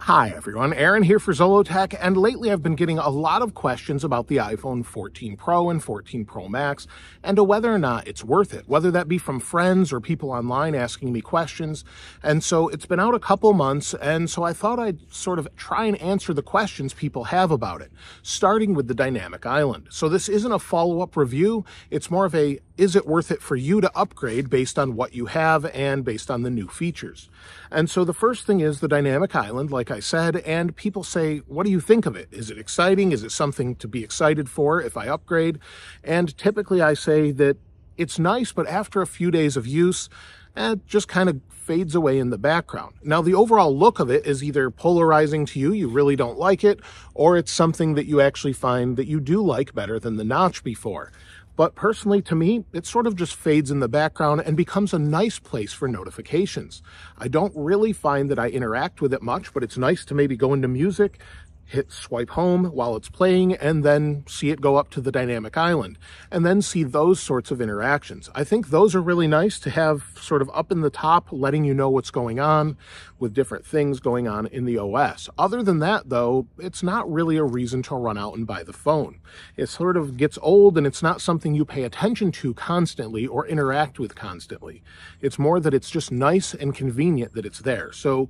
Hi everyone, Aaron here for Zollotech, and lately I've been getting a lot of questions about the iPhone 14 Pro and 14 Pro Max and to whether or not it's worth it, whether that be from friends or people online asking me questions. And so it's been out a couple months, and so I thought I'd sort of try and answer the questions people have about it, starting with the dynamic island. So this isn't a follow-up review, it's more of a is it worth it for you to upgrade based on what you have and based on the new features. And so the first thing is the dynamic island, like I said, and people say, what do you think of it? Is it exciting? Is it something to be excited for if I upgrade? And typically I say that it's nice, but after a few days of use, it just kind of fades away in the background. Now, the overall look of it is either polarizing to you really don't like it, or it's something that you actually find that you do like better than the notch before. But personally, to me, it sort of just fades in the background and becomes a nice place for notifications. I don't really find that I interact with it much, but it's nice to maybe go into music, hit swipe home while it's playing, and then see it go up to the dynamic island, and then see those sorts of interactions. I think those are really nice to have sort of up in the top, letting you know what's going on with different things going on in the OS. Other than that, though, it's not really a reason to run out and buy the phone. It sort of gets old, and it's not something you pay attention to constantly or interact with constantly. It's more that it's just nice and convenient that it's there. So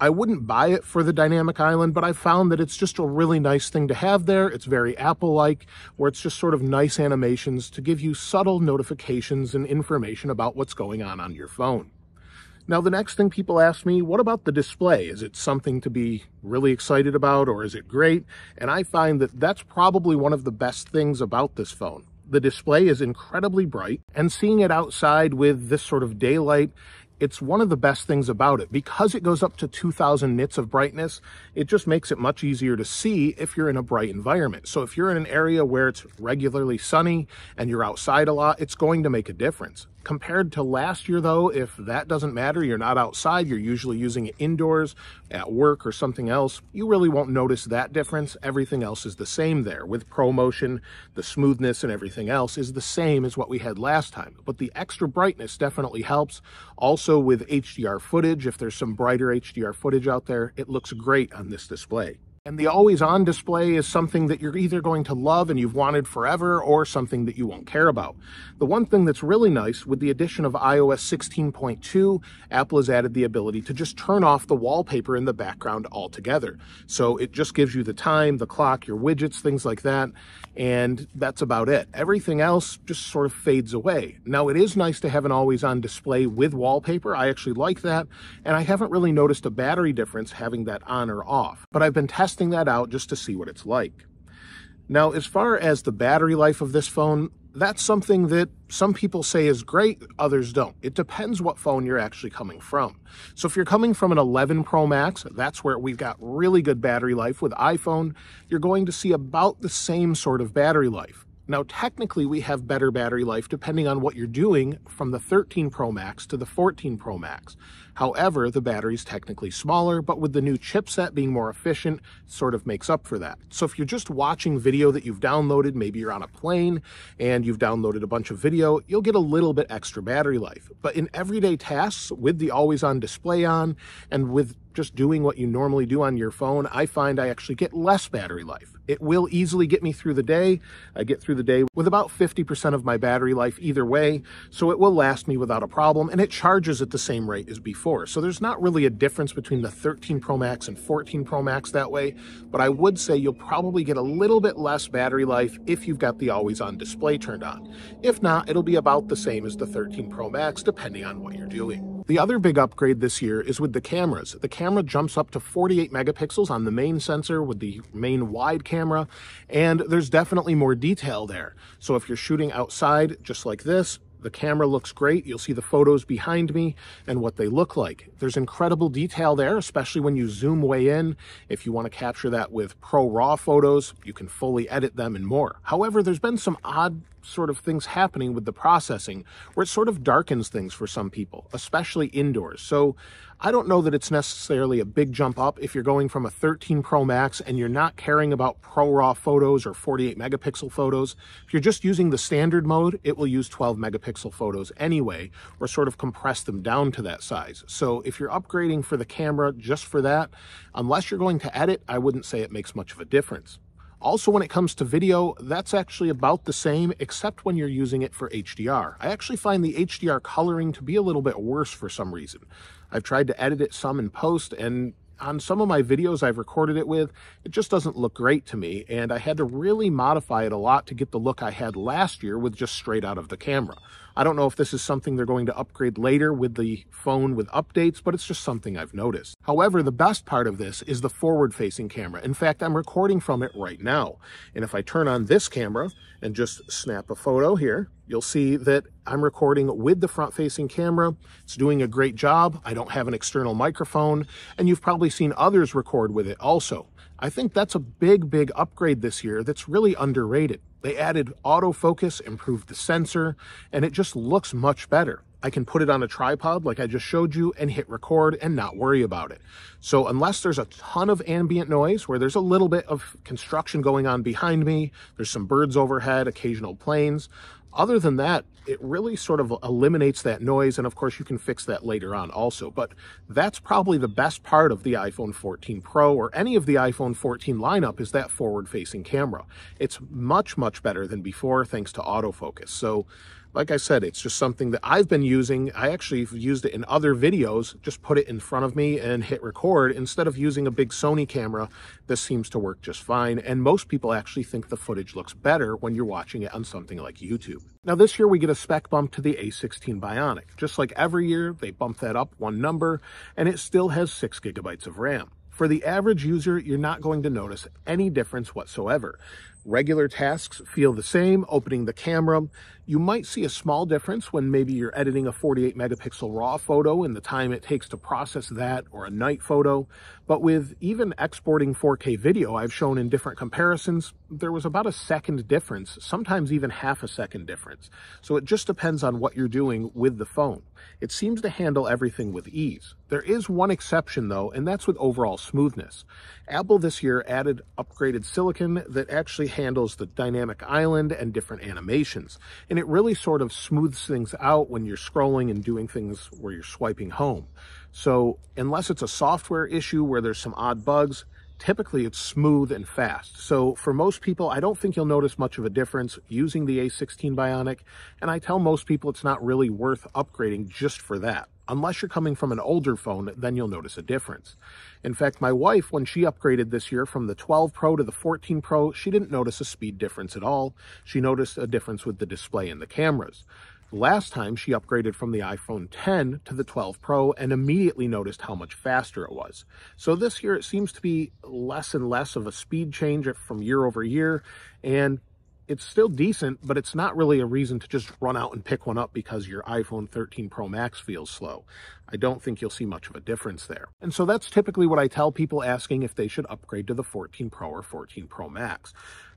I wouldn't buy it for the dynamic island, but I found that it's just a really nice thing to have there. It's very Apple-like, where it's just sort of nice animations to give you subtle notifications and information about what's going on your phone. Now, the next thing people ask me, what about the display? Is it something to be really excited about, or is it great? And I find that that's probably one of the best things about this phone. The display is incredibly bright, and seeing it outside with this sort of daylight, it's one of the best things about it. Because it goes up to 2000 nits of brightness, it just makes it much easier to see if you're in a bright environment. So if you're in an area where it's regularly sunny and you're outside a lot, it's going to make a difference. Compared to last year, though, if that doesn't matter, you're not outside, you're usually using it indoors, at work or something else, you really won't notice that difference. Everything else is the same there. With ProMotion, the smoothness and everything else is the same as what we had last time. But the extra brightness definitely helps. Also with HDR footage, if there's some brighter HDR footage out there, it looks great on this display. And the always-on display is something that you're either going to love and you've wanted forever, or something that you won't care about. The one thing that's really nice, with the addition of iOS 16.2, Apple has added the ability to just turn off the wallpaper in the background altogether. So it just gives you the time, the clock, your widgets, things like that, and that's about it. Everything else just sort of fades away. Now, it is nice to have an always-on display with wallpaper. I actually like that, and I haven't really noticed a battery difference having that on or off. But I've been testing that out just to see what it's like. Now, as far as the battery life of this phone, that's something that some people say is great, others don't. It depends what phone you're actually coming from. So if you're coming from an 11 Pro Max, that's where we've got really good battery life. With iPhone, you're going to see about the same sort of battery life. Now, technically, we have better battery life depending on what you're doing from the 13 Pro Max to the 14 Pro Max. However, the battery's technically smaller, but with the new chipset being more efficient, sort of makes up for that. So if you're just watching video that you've downloaded, maybe you're on a plane and you've downloaded a bunch of video, you'll get a little bit extra battery life. But in everyday tasks, with the always-on display on, and with just doing what you normally do on your phone, I find I actually get less battery life. It will easily get me through the day. I get through the day with about 50% of my battery life either way, so it will last me without a problem, and it charges at the same rate as before. So there's not really a difference between the 13 Pro Max and 14 Pro Max that way, but I would say you'll probably get a little bit less battery life if you've got the always-on display turned on. If not, it'll be about the same as the 13 Pro Max, depending on what you're doing. The other big upgrade this year is with the cameras. The camera jumps up to 48 megapixels on the main sensor with the main wide camera, and there's definitely more detail there. So if you're shooting outside just like this, the camera looks great. You'll see the photos behind me and what they look like. There's incredible detail there, especially when you zoom way in. If you want to capture that with Pro RAW photos, you can fully edit them and more. However, there's been some odd sort of things happening with the processing where it sort of darkens things for some people, especially indoors. So I don't know that it's necessarily a big jump up if you're going from a 13 Pro Max and you're not caring about Pro RAW photos or 48 megapixel photos. If you're just using the standard mode, it will use 12 megapixel photos anyway, or sort of compress them down to that size. So if you're upgrading for the camera just for that, unless you're going to edit, I wouldn't say it makes much of a difference. Also, when it comes to video, that's actually about the same, except when you're using it for HDR. I actually find the HDR coloring to be a little bit worse for some reason. I've tried to edit it some in post, and on some of my videos I've recorded it with, it just doesn't look great to me, and I had to really modify it a lot to get the look I had last year with just straight out of the camera. I don't know if this is something they're going to upgrade later with the phone with updates, but it's just something I've noticed. However, the best part of this is the forward-facing camera. In fact, I'm recording from it right now. And if I turn on this camera and just snap a photo here, you'll see that I'm recording with the front-facing camera. It's doing a great job. I don't have an external microphone, and you've probably seen others record with it also. I think that's a big upgrade this year that's really underrated. They added autofocus, improved the sensor, and it just looks much better. I can put it on a tripod like I just showed you and hit record and not worry about it. So unless there's a ton of ambient noise where there's a little bit of construction going on behind me, there's some birds overhead, occasional planes, other than that, it really sort of eliminates that noise, and of course you can fix that later on also. But that's probably the best part of the iPhone 14 Pro or any of the iPhone 14 lineup is that forward-facing camera. It's much better than before thanks to autofocus. So like I said, it's just something that I've been using. I actually have used it in other videos, just put it in front of me and hit record. Instead of using a big Sony camera, this seems to work just fine. And most people actually think the footage looks better when you're watching it on something like YouTube. Now this year we get a spec bump to the A16 Bionic. Just like every year, they bump that up one number, and it still has 6 gigabytes of RAM. For the average user, you're not going to notice any difference whatsoever. Regular tasks feel the same, opening the camera. You might see a small difference when maybe you're editing a 48 megapixel RAW photo and the time it takes to process that, or a night photo. But with even exporting 4K video I've shown in different comparisons, there was about a second difference, sometimes even half a second difference. So it just depends on what you're doing with the phone. It seems to handle everything with ease. There is one exception though, and that's with overall smoothness. Apple this year added upgraded silicon that actually handles the dynamic island and different animations. And it really sort of smooths things out when you're scrolling and doing things where you're swiping home. So unless it's a software issue where there's some odd bugs, typically it's smooth and fast. So for most people, I don't think you'll notice much of a difference using the A16 Bionic. And I tell most people it's not really worth upgrading just for that. Unless you're coming from an older phone, then you'll notice a difference. In fact, my wife, when she upgraded this year from the 12 Pro to the 14 Pro, she didn't notice a speed difference at all. She noticed a difference with the display and the cameras. Last time, she upgraded from the iPhone 10 to the 12 Pro and immediately noticed how much faster it was. So this year, it seems to be less and less of a speed change from year over year, and it's still decent, but it's not really a reason to just run out and pick one up because your iPhone 13 Pro Max feels slow. I don't think you'll see much of a difference there. And so that's typically what I tell people asking if they should upgrade to the 14 Pro or 14 Pro Max.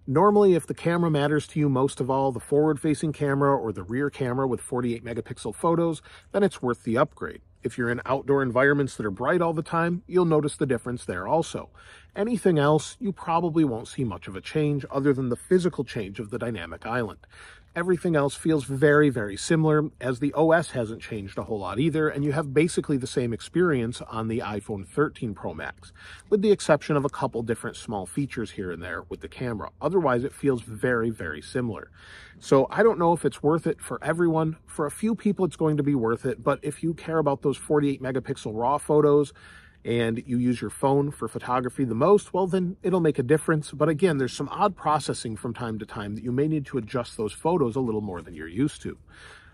Normally, if the camera matters to you most of all, the forward-facing camera or the rear camera with 48 megapixel photos, then it's worth the upgrade. If you're in outdoor environments that are bright all the time, you'll notice the difference there also. Anything else, you probably won't see much of a change other than the physical change of the dynamic island. Everything else feels very similar, as the OS hasn't changed a whole lot either, and you have basically the same experience on the iPhone 13 Pro Max, with the exception of a couple different small features here and there with the camera. Otherwise, it feels very similar. So I don't know if it's worth it for everyone. For a few people, it's going to be worth it, but if you care about those 48 megapixel RAW photos, and you use your phone for photography the most, well, then it'll make a difference. But again, there's some odd processing from time to time that you may need to adjust those photos a little more than you're used to.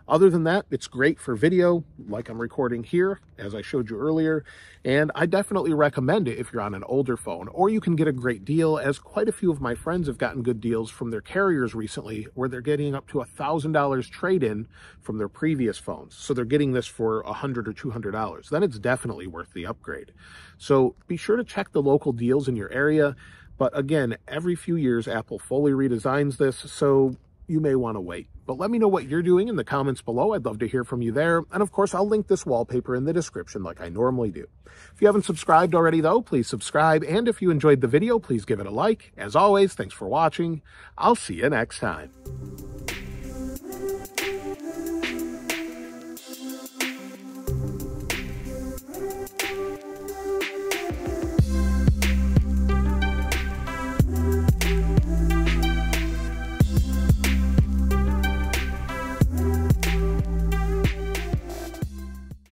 Other than that, it's great for video, like I'm recording here, as I showed you earlier, and I definitely recommend it if you're on an older phone, or you can get a great deal, as quite a few of my friends have gotten good deals from their carriers recently, where they're getting up to $1,000 trade-in from their previous phones. So they're getting this for $100 or $200. Then it's definitely worth the upgrade. So be sure to check the local deals in your area. But again, every few years, Apple fully redesigns this, so you may want to wait. But let me know what you're doing in the comments below. I'd love to hear from you there. And of course, I'll link this wallpaper in the description like I normally do. If you haven't subscribed already, though, please subscribe. And if you enjoyed the video, please give it a like. As always, thanks for watching. I'll see you next time.